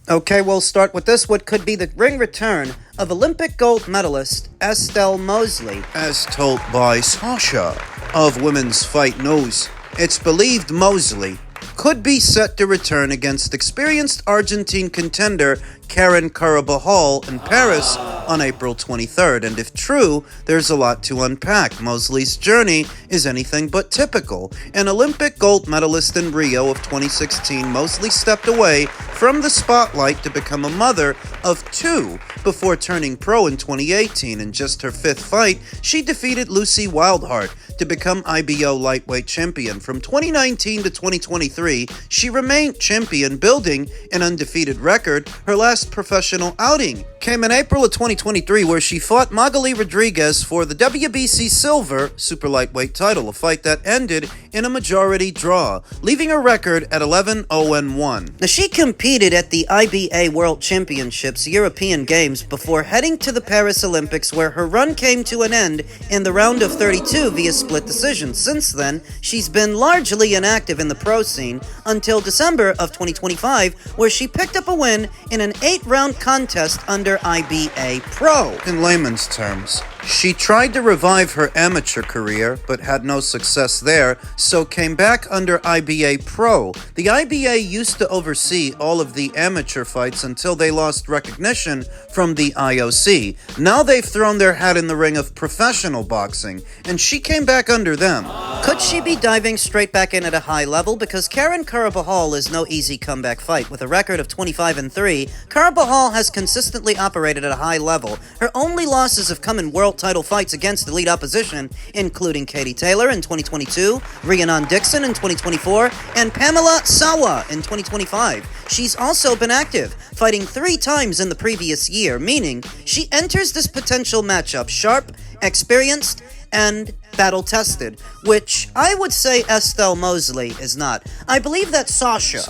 Okay, we'll start with this. What could be the ring return of Olympic gold medalist Estelle Mosley? As told by Sasha of Women's Fight News, it's believed Mosley could be set to return against experienced Argentine contender Karen Carabajal in Paris on April 23rd, and if true, there's a lot to unpack. Mosley's journey is anything but typical. An Olympic gold medalist in Rio of 2016, Mosley stepped away from the spotlight to become a mother of two before turning pro in 2018. In just her fifth fight, she defeated Lucy Wildheart to become IBO lightweight champion. From 2019 to 2023, she remained champion, building an undefeated record. Her last professional outing came in April of 2023, where she fought Magali Rodriguez for the WBC Silver Super Lightweight title, a fight that ended in a majority draw, leaving her record at 11-0-1. Now, she competed at the IBA World Championships European Games before heading to the Paris Olympics, where her run came to an end in the round of 32 via split decision. Since then, she's been largely inactive in the pro scene until December of 2025, where she picked up a win in an 8-round contest under IBA Pro. In layman's terms, she tried to revive her amateur career, but had no success there, so came back under IBA Pro. The IBA used to oversee all of the amateur fights until they lost recognition from the IOC. Now they've thrown their hat in the ring of professional boxing, and she came back under them. Could she be diving straight back in at a high level? Because Karen Carabajal is no easy comeback fight. With a record of 25-3, Carabajal has consistently operated at a high level. Her only losses have come in world title fights against elite opposition, including Katie Taylor in 2022, Rhiannon Dixon in 2024, and Pamela Sawa in 2025. She's also been active, fighting 3 times in the previous year, meaning she enters this potential matchup sharp, experienced, and battle-tested, which I would say Estelle Mosley is not. I believe that Sasha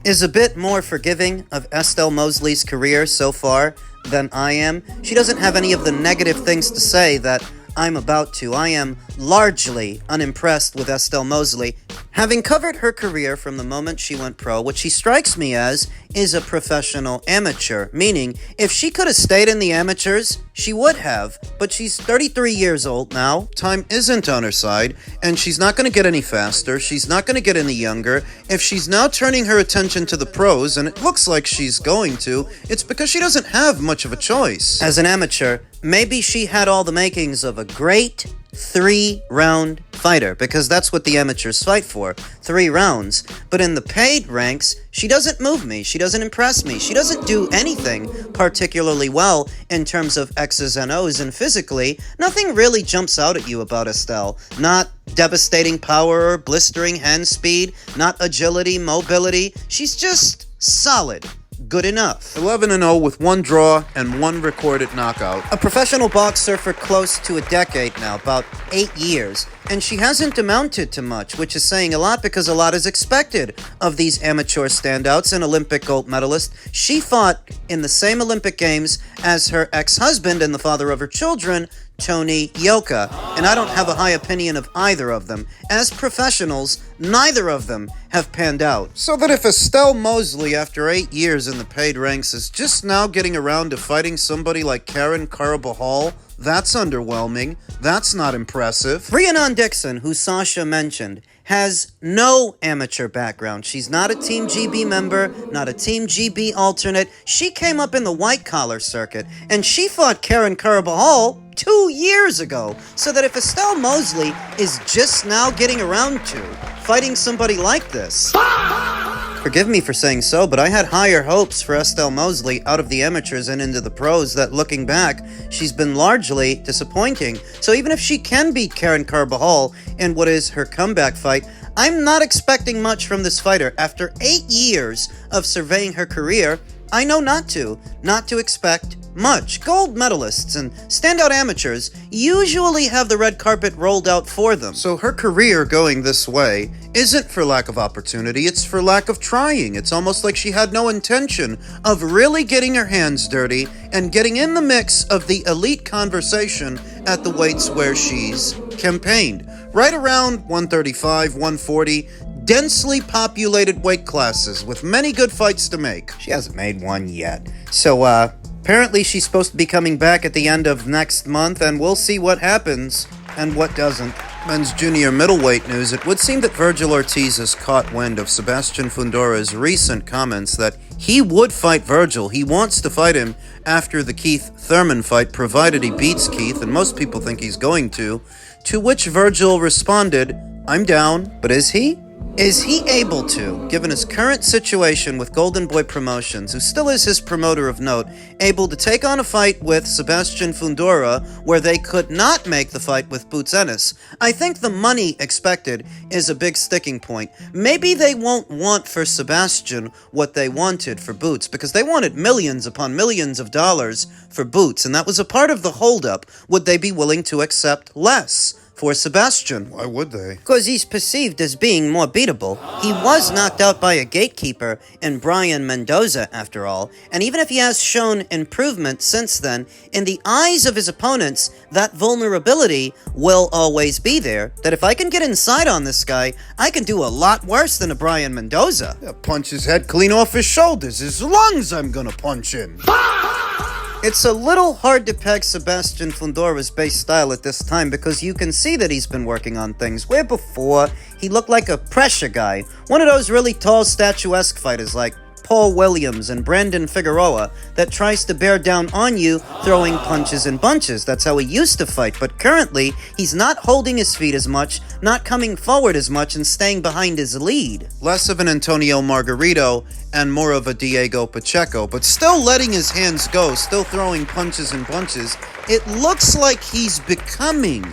is a bit more forgiving of Estelle Mosley's career so far than I am. She doesn't have any of the negative things to say that I'm about to. I am largely unimpressed with Estelle Mosley, having covered her career from the moment she went pro. What she strikes me as is a professional amateur, meaning if she could have stayed in the amateurs, she would have, but she's 33 years old now. Time isn't on her side, and she's not going to get any faster. She's not going to get any younger. If she's now turning her attention to the pros, and it looks like she's going to, it's because she doesn't have much of a choice. As an amateur, maybe she had all the makings of a great 3-round fighter, because that's what the amateurs fight for, 3 rounds. But in the paid ranks, she doesn't move me, she doesn't impress me, she doesn't do anything particularly well in terms of X's and O's, and physically, nothing really jumps out at you about Estelle. Not devastating power or blistering hand speed, not agility, mobility, she's just solid. Good enough. 11-0 with 1 draw and 1 recorded knockout. A professional boxer for close to a decade now, about 8 years, and she hasn't amounted to much, which is saying a lot because a lot is expected of these amateur standouts and Olympic gold medalist. She fought in the same Olympic Games as her ex-husband and the father of her children, Tony Yoka, and I don't have a high opinion of either of them. As professionals, neither of them have panned out. So that if Estelle Mosley, after 8 years in the paid ranks, is just now getting around to fighting somebody like Karen Carabajal, that's underwhelming. That's not impressive. Rhiannon Dixon, who Sasha mentioned, has no amateur background. She's not a Team GB member, not a Team GB alternate. She came up in the white-collar circuit, and she fought Karen Carabajal 2 years ago. So that if Estelle Mosley is just now getting around to fighting somebody like this, forgive me for saying so, but I had higher hopes for Estelle Mosley out of the amateurs and into the pros. That looking back, she's been largely disappointing. So even if she can beat Karen Carabajal in what is her comeback fight, I'm not expecting much from this fighter. After 8 years of surveying her career, I know not to expect much. Gold medalists and standout amateurs usually have the red carpet rolled out for them. So her career going this way isn't for lack of opportunity, it's for lack of trying. It's almost like she had no intention of really getting her hands dirty and getting in the mix of the elite conversation at the weights where she's campaigned. Right around 135, 140, densely populated weight classes with many good fights to make. She hasn't made one yet. So, apparently she's supposed to be coming back at the end of next month, and we'll see what happens and what doesn't. Men's junior middleweight news. It would seem that Vergil Ortiz has caught wind of Sebastian Fundora's recent comments that he would fight Vergil. He wants to fight him after the Keith Thurman fight, provided he beats Keith, and most people think he's going to which Vergil responded, "I'm down." But is he? Is he able to, given his current situation with Golden Boy Promotions, who still is his promoter of note, able to take on a fight with Sebastian Fundora where they could not make the fight with Boots Ennis? I think the money expected is a big sticking point. Maybe they won't want for Sebastian what they wanted for Boots, because they wanted millions upon millions of dollars for Boots, and that was a part of the holdup. Would they be willing to accept less for Sebastian? Why would they? Because he's perceived as being more beatable. He was knocked out by a gatekeeper in Brian Mendoza, after all, and even if he has shown improvement since then, in the eyes of his opponents, that vulnerability will always be there. That if I can get inside on this guy, I can do a lot worse than a Brian Mendoza. I'll punch his head clean off his shoulders. His lungs I'm gonna punch in. It's a little hard to peg Sebastian Fundora's base style at this time because you can see that he's been working on things where before he looked like a pressure guy, one of those really tall statuesque fighters like Paul Williams and Brandon Figueroa that tries to bear down on you throwing punches and bunches. That's how he used to fight, but currently he's not holding his feet as much, not coming forward as much, and staying behind his lead. Less of an Antonio Margarito and more of a Diego Pacheco, but still letting his hands go, still throwing punches and bunches. It looks like he's becoming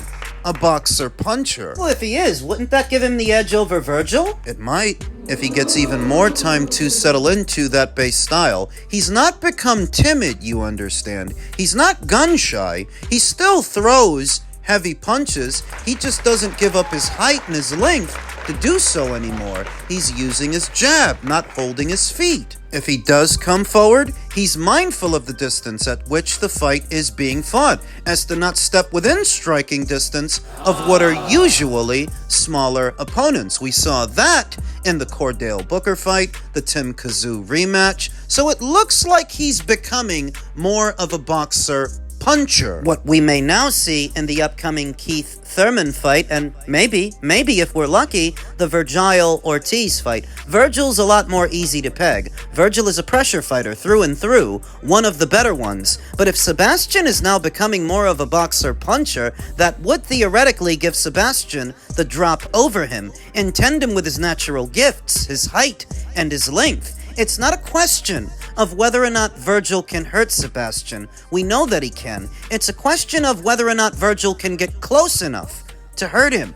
a boxer puncher. Well, if he is, wouldn't that give him the edge over Vergil? It might, if he gets even more time to settle into that base style. He's not become timid, you understand. He's not gun-shy. He still throws heavy punches. He just doesn't give up his height and his length to do so anymore. He's using his jab, not holding his feet. If he does come forward, he's mindful of the distance at which the fight is being fought, as to not step within striking distance of what are usually smaller opponents. We saw that in the Cordell Booker fight, the Tim Kazoo rematch, so it looks like he's becoming more of a boxer puncher. What we may now see in the upcoming Keith Thurman fight, and maybe if we're lucky, the Vergil Ortiz fight. Vergil's a lot more easy to peg. Vergil is a pressure fighter through and through, one of the better ones. But if Sebastian is now becoming more of a boxer puncher, that would theoretically give Sebastian the drop over him, in tandem with his natural gifts, his height, and his length. It's not a question of whether or not Vergil can hurt Sebastian. We know that he can. It's a question of whether or not Vergil can get close enough to hurt him.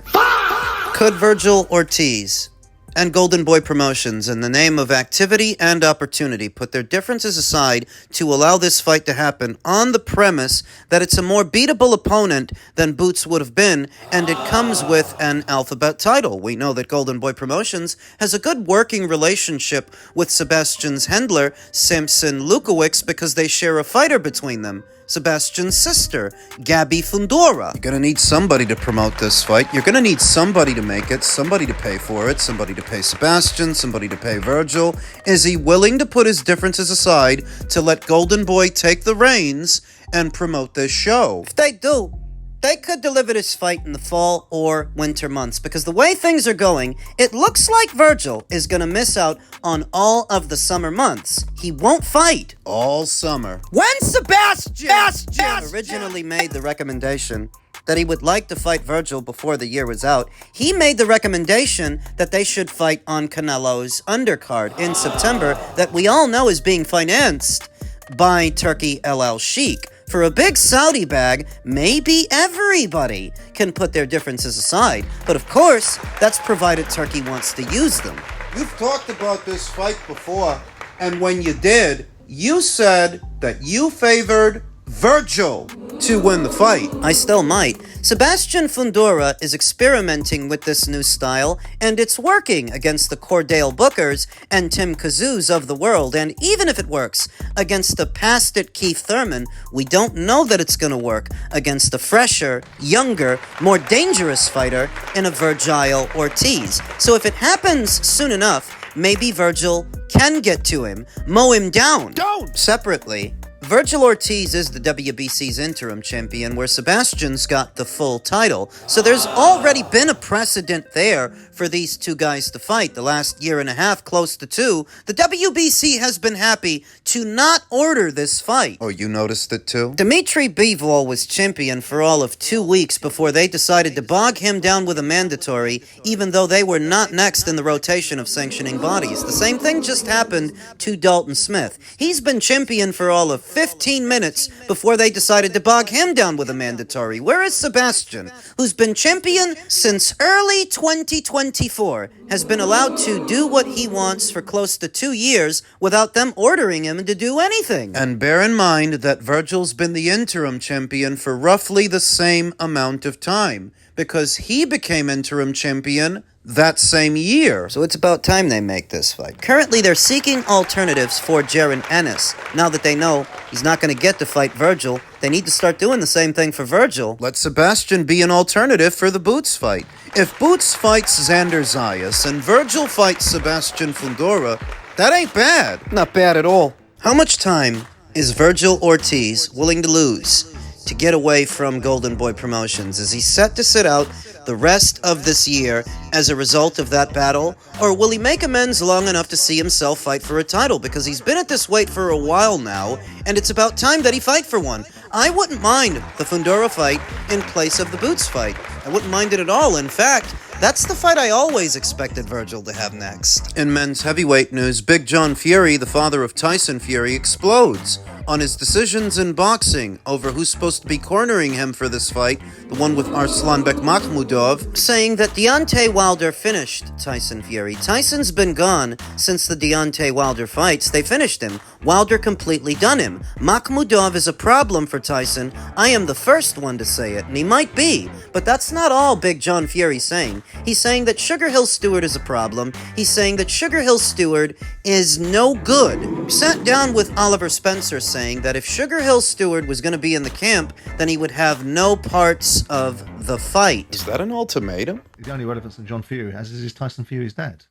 Could Vergil Ortiz and Golden Boy Promotions, in the name of activity and opportunity, put their differences aside to allow this fight to happen on the premise that it's a more beatable opponent than Boots would have been, and it comes with an alphabet title? We know that Golden Boy Promotions has a good working relationship with Sebastian's handler, Samson Lukowicz, because they share a fighter between them. Sebastian's sister, Gabby Fundora. You're gonna need somebody to promote this fight. You're gonna need somebody to make it, somebody to pay for it, somebody to pay Sebastian, somebody to pay Vergil. Is he willing to put his differences aside to let Golden Boy take the reins and promote this show? If they do, they could deliver this fight in the fall or winter months, because the way things are going, it looks like Vergil is going to miss out on all of the summer months. He won't fight all summer. When Sebastian originally made the recommendation that he would like to fight Vergil before the year was out, he made the recommendation that they should fight on Canelo's undercard in September, that we all know is being financed by Turkey El Sheikh. For a big Saudi bag, maybe everybody can put their differences aside. But of course, that's provided Turkey wants to use them. You've talked about this fight before, and when you did, you said that you favored Vergil to win the fight. I still might. Sebastian Fundora is experimenting with this new style, and it's working against the Cordale Bookers and Tim Kazoos of the world, and even if it works against the past-it Keith Thurman, we don't know that it's gonna work against a fresher, younger, more dangerous fighter in a Virgil Ortiz. So if it happens soon enough, maybe Virgil can get to him, mow him down. Don't! Separately, Virgil Ortiz is the WBC's interim champion, where Sebastian's got the full title. So there's already been a precedent there for these two guys to fight. The last year and a half, close to two, the WBC has been happy to not order this fight. Oh, you noticed it too? Dmitry Bivol was champion for all of 2 weeks before they decided to bog him down with a mandatory, even though they were not next in the rotation of sanctioning bodies. The same thing just happened to Dalton Smith. He's been champion for all of 15 minutes before they decided to bog him down with a mandatory. Where is Sebastian, who's been champion since early 2024, has been allowed to do what he wants for close to 2 years without them ordering him to do anything? And bear in mind that Virgil's been the interim champion for roughly the same amount of time, because he became interim champion that same year. So it's about time they make this fight. Currently, they're seeking alternatives for Jaron Ennis. Now that they know he's not going to get to fight Virgil, they need to start doing the same thing for Virgil. Let Sebastian be an alternative for the Boots fight. If Boots fights Xander Zayas and Virgil fights Sebastian Fundora, that ain't bad. Not bad at all. How much time is Virgil Ortiz willing to lose to get away from Golden Boy Promotions? Is he set to sit out the rest of this year as a result of that battle, or will he make amends long enough to see himself fight for a title? Because he's been at this weight for a while now, and it's about time that he fight for one. I wouldn't mind the Fundora fight in place of the Boots fight. I wouldn't mind it at all. In fact, that's the fight I always expected Virgil to have next. In men's heavyweight news, Big John Fury, the father of Tyson Fury, explodes on his decisions in boxing over who's supposed to be cornering him for this fight, the one with Arslanbek Makhmudov, saying that Deontay Wilder finished Tyson Fury. Tyson's been gone since the Deontay Wilder fights. They finished him. Wilder completely done him. Makhmudov is a problem for Tyson. I am the first one to say it, and he might be. But that's not all Big John Fury's saying. He's saying that Sugar Hill Steward is a problem. He's saying that Sugar Hill Steward is no good. Sat down with Oliver Spencer saying that if Sugar Hill Steward was going to be in the camp, then he would have no parts of the fight. Is that an ultimatum? The only relevance that John Fury has is Tyson Fury's dad.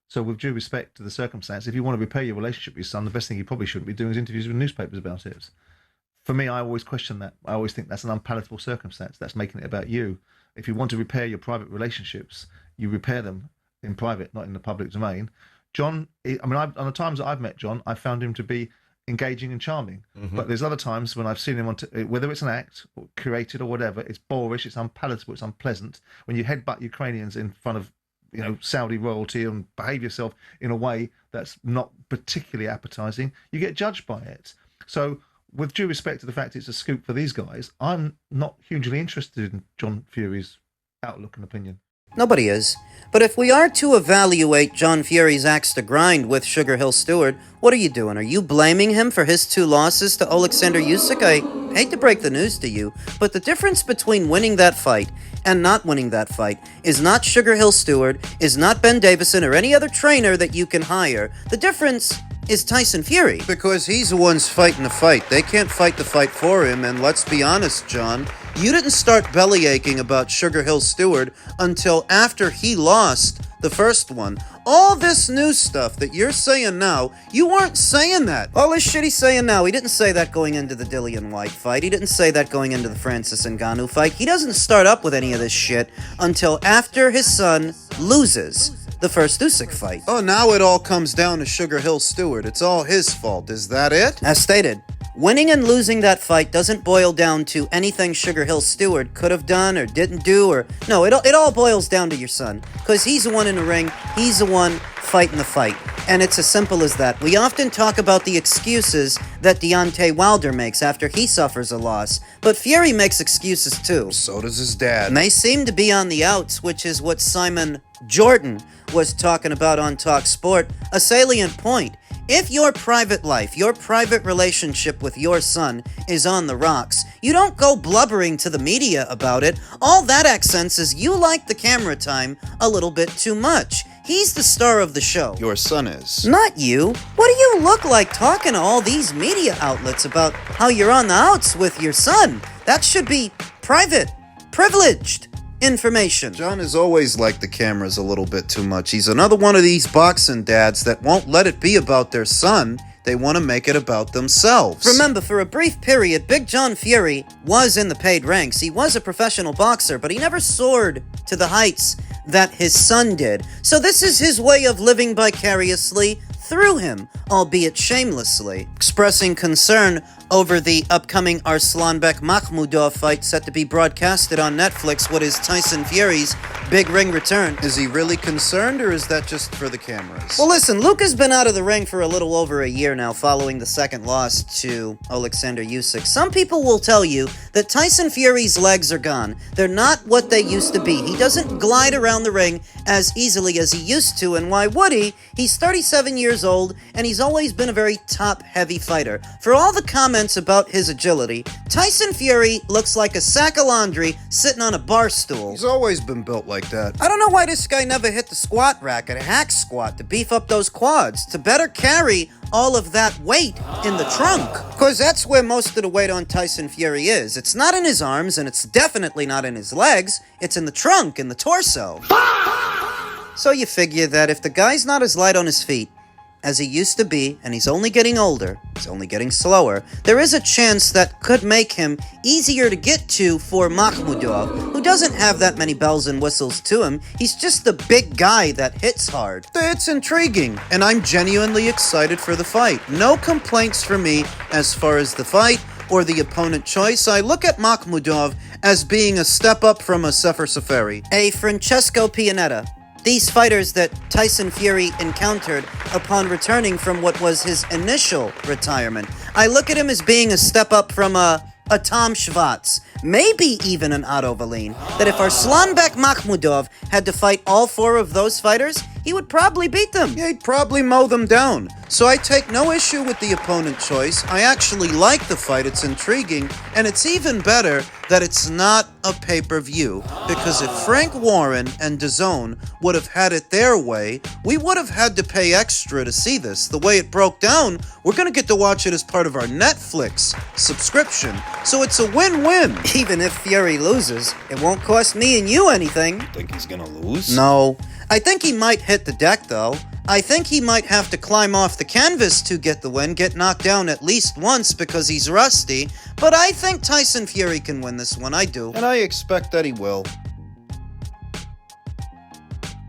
So with due respect to the circumstance, if you want to repair your relationship with your son, the best thing you probably shouldn't be doing is interviews with newspapers about it. For me, I always question that. I always think that's an unpalatable circumstance. That's making it about you. If you want to repair your private relationships, you repair them in private, not in the public domain. John, on the times that I've met John, I found him to be engaging and charming. But there's other times when I've seen him whether it's an act or curated or whatever, it's boorish, it's unpalatable, it's unpleasant. When you headbutt Ukrainians in front of Saudi royalty and behave yourself in a way that's not particularly appetizing, you get judged by it. So with due respect to the fact it's a scoop for these guys, I'm not hugely interested in John Fury's outlook and opinion. Nobody is. But if we are to evaluate John Fury's axe to grind with Sugar Hill Steward, what are you doing? Are you blaming him for his 2 losses to Alexander Usyk? I hate to break the news to you, but the difference between winning that fight and not winning that fight is not Sugar Hill Steward, is not Ben Davison or any other trainer that you can hire. The difference is Tyson Fury. Because he's the one's fighting the fight. They can't fight the fight for him, and let's be honest, John, you didn't start bellyaching about Sugar Hill Steward until after he lost the first one. All this new stuff that you're saying now, you weren't saying that. All this shit he's saying now, he didn't say that going into the Dillian White fight. He didn't say that going into the Francis Ngannou fight. He doesn't start up with any of this shit until after his son loses the first Usyk fight. Oh, now it all comes down to Sugar Hill Steward. It's all his fault. Is that it? As stated, winning and losing that fight doesn't boil down to anything Sugar Hill Steward could have done or didn't do, or no, it all boils down to your son, because he's the one in the ring, he's the one fighting the fight, and it's as simple as that. We often talk about the excuses that Deontay Wilder makes after he suffers a loss, but Fury makes excuses too. So does his dad. And they seem to be on the outs, which is what Simon Jordan was talking about on Talk Sport. A salient point If your private life, your private relationship with your son is on the rocks, you don't go blubbering to the media about it. All that accents is you like the camera time a little bit too much. He's the star of the show. Your son is. Not you. What do you look like talking to all these media outlets about how you're on the outs with your son? That should be private, privileged information. John has always liked the cameras a little bit too much. He's another one of these boxing dads that won't let it be about their son. They want to make it about themselves. Remember, for a brief period, Big John Fury was in the paid ranks. He was a professional boxer, but he never soared to the heights that his son did. So this is his way of living vicariously through him, albeit shamelessly. Expressing concern over the upcoming Arslanbek Makhmudov fight set to be broadcasted on Netflix, what is Tyson Fury's big ring return. Is he really concerned, or is that just for the cameras? Well, listen, Luke has been out of the ring for a little over a year now following the second loss to Alexander Usyk. Some people will tell you that Tyson Fury's legs are gone. They're not what they used to be. He doesn't glide around the ring as easily as he used to, and why would he? He's 37 years old, and he's always been a very top-heavy fighter. For all the comments about his agility, Tyson Fury looks like a sack of laundry sitting on a bar stool. He's always been built like that. I don't know why this guy never hit the squat rack at a hack squat to beef up those quads, to better carry all of that weight in the trunk. Because that's where most of the weight on Tyson Fury is. It's not in his arms, and it's definitely not in his legs. It's in the trunk, in the torso. So you figure that if the guy's not as light on his feet as he used to be, and he's only getting older, he's only getting slower, there is a chance that could make him easier to get to for Makhmudov, who doesn't have that many bells and whistles to him. He's just the big guy that hits hard. It's intriguing, and I'm genuinely excited for the fight. No complaints from me as far as the fight or the opponent choice. I look at Makhmudov as being a step up from a Sefer Seferi. A Francesco Pianetta. These fighters that Tyson Fury encountered upon returning from what was his initial retirement. I look at him as being a step up from a Tom Schwarz, maybe even an Otto Wallin, that if Arslanbek Makhmudov had to fight all four of those fighters, he would probably beat them. Yeah, he'd probably mow them down. So I take no issue with the opponent choice. I actually like the fight. It's intriguing, and it's even better that it's not a pay-per-view, because if Frank Warren and DAZN would have had it their way, we would have had to pay extra to see this. The way it broke down, we're going to get to watch it as part of our Netflix subscription, so it's a win-win. Even if Fury loses, it won't cost me and you anything. Think he's going to lose? No. I think he might hit the deck, though. I think he might have to climb off the canvas to get the win, get knocked down at least once because he's rusty, but I think Tyson Fury can win this one, I do. And I expect that he will.